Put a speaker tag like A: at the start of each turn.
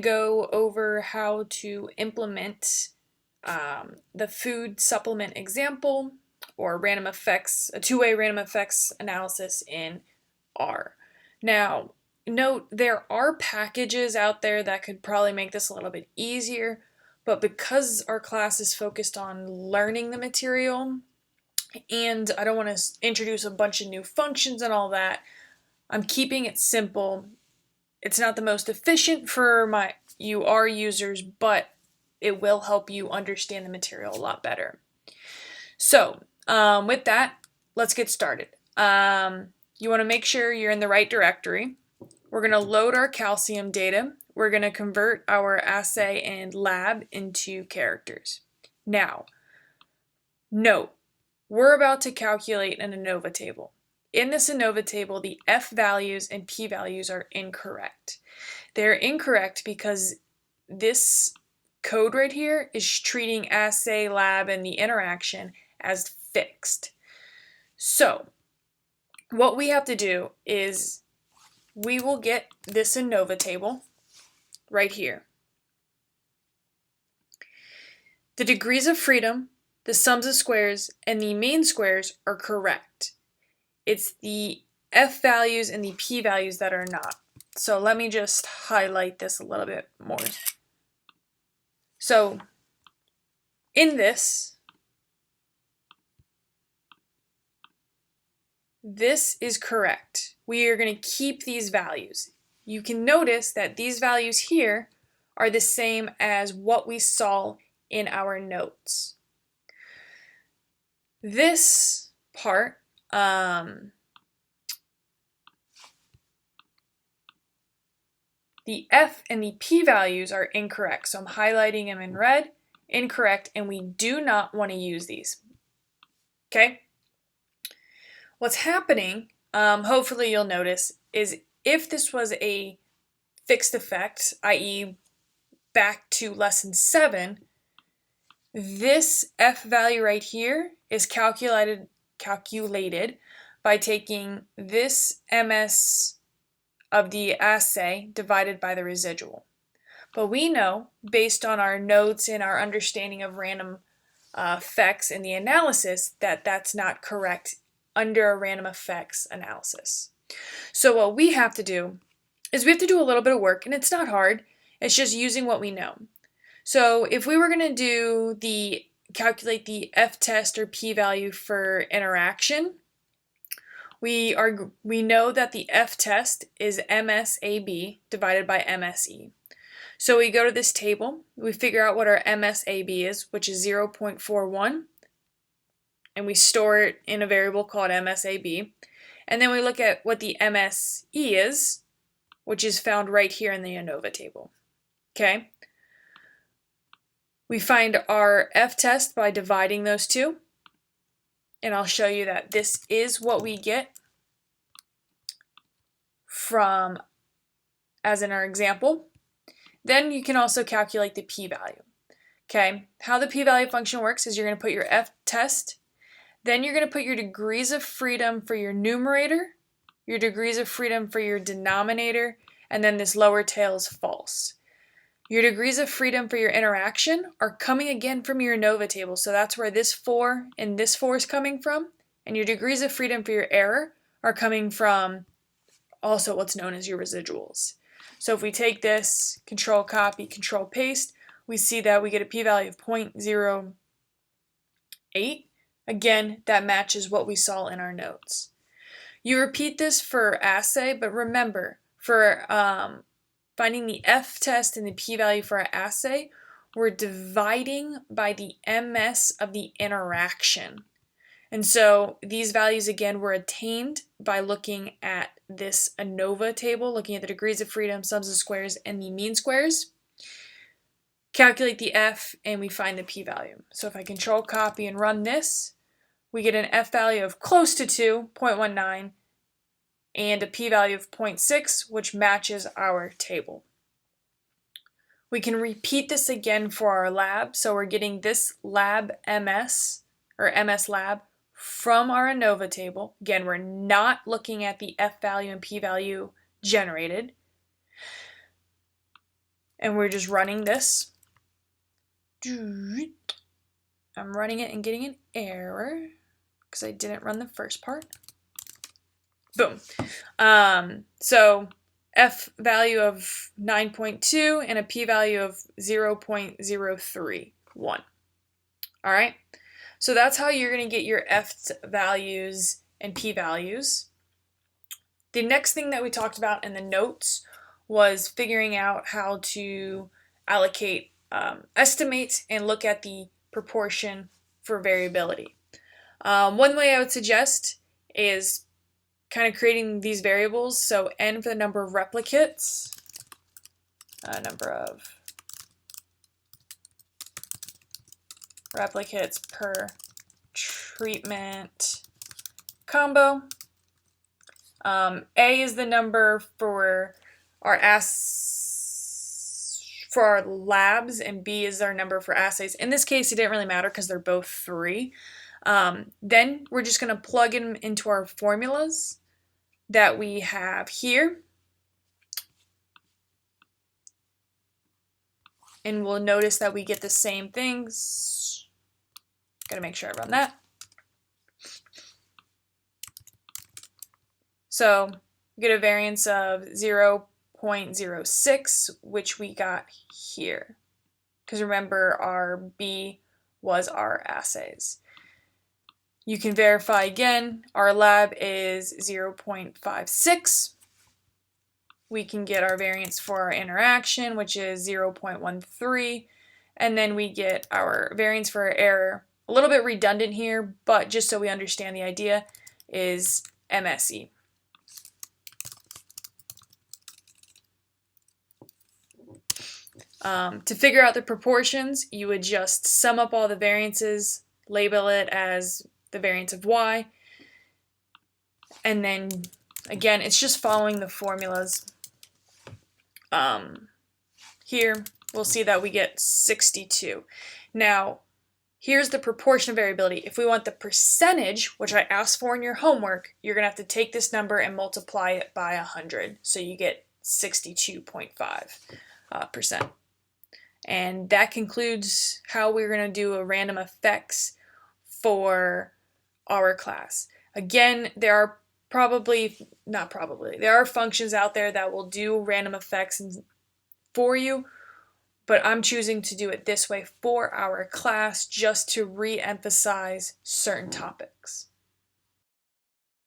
A: go over how to implement the food supplement example or random effects, a two-way random effects analysis in R. Now, note there are packages out there that could probably make this a little bit easier, but because our class is focused on learning the material and I don't want to introduce a bunch of new functions and all that, I'm keeping it simple. It's not the most efficient for my UR users, but it will help you understand the material a lot better. So, with that, let's get started. You want to make sure you're in the right directory. We're going to load our calcium data. We're going to convert our assay and lab into characters. Now, note, we're about to calculate an Anova table. In this Anova table, the F values and P values are incorrect. They're incorrect because this code right here is treating assay, lab, and the interaction as fixed. So, what we have to do is we will get this Anova table right here. The degrees of freedom, the sums of squares, and the mean squares are correct. It's the F values and the P values that are not. So let me just highlight this a little bit more. So in this is correct. We are going to keep these values. You can notice that these values here are the same as what we saw in our notes. This part, the F and the P values are incorrect, so I'm highlighting them in red, incorrect, and we do not want to use these. Okay? What's happening, hopefully you'll notice, is if this was a fixed effect, i.e. back to lesson 7, this F value right here is calculated by taking this MS of the assay divided by the residual. But we know, based on our notes and our understanding of random effects in the analysis, that that's not correct under a random effects analysis. So what we have to do is we have to do a little bit of work, and it's not hard. It's just using what we know. So if we were going to calculate the F test or P value for interaction, we know that the F test is MSAB divided by MSE. So we go to this table, we figure out what our MSAB is, which is 0.41, and we store it in a variable called MSAB. And then we look at what the MSE is, which is found right here in the Anova table. Okay? We find our F test by dividing those two, and I'll show you that this is what we get from, as in our example. Then you can also calculate the p-value. Okay, how the p-value function works is you're going to put your F test, then you're going to put your degrees of freedom for your numerator, your degrees of freedom for your denominator, and then this lower tail is false. Your degrees of freedom for your interaction are coming again from your Anova table, so that's where this 4 and this 4 is coming from, and your degrees of freedom for your error are coming from also what's known as your residuals. So if we take this, control copy, control paste, we see that we get a p-value of 0.08. Again, that matches what we saw in our notes. You repeat this for assay, but remember, for finding the F test and the p-value for our assay, we're dividing by the MS of the interaction. And so these values, again, were attained by looking at this Anova table, looking at the degrees of freedom, sums of squares, and the mean squares. Calculate the F, and we find the p-value. So if I control copy and run this, we get an F value of close to 2, 0.19, and a p-value of 0.6, which matches our table. We can repeat this again for our lab. So we're getting this lab MS, or MS lab, from our Anova table. Again, we're not looking at the F value and P value generated. and we're just running this. I'm running it and getting an error because I didn't run the first part. Boom. So F value of 9.2 and a P value of 0.031. All right. So that's how you're going to get your F values and P values. The next thing that we talked about in the notes was figuring out how to allocate, estimate, and look at the proportion for variability. One way I would suggest is kind of creating these variables. So N for the number of replicates, number of replicates per treatment combo. A is the number for our labs, and B is our number for assays. In this case, it didn't really matter because they're both 3. Then we're just going to plug them into our formulas that we have here. And we'll notice that we get the same things. Gotta make sure I run that. So we get a variance of 0.06, which we got here. Because remember, our B was our assays. You can verify again. Our lab is 0.56. We can get our variance for our interaction, which is 0.13. And then we get our variance for our error. A little bit redundant here, but just so we understand the idea, is MSE. To figure out the proportions, you would just sum up all the variances, label it as the variance of y, and then again, it's just following the formulas. Here, we'll see that we get 62. Now, here's the proportion of variability. If we want the percentage, which I asked for in your homework, you're going to have to take this number and multiply it by 100. So you get 62.5%. And that concludes how we're going to do a random effects for our class. Again, there are there are functions out there that will do random effects for you, but I'm choosing to do it this way for our class just to re-emphasize certain topics.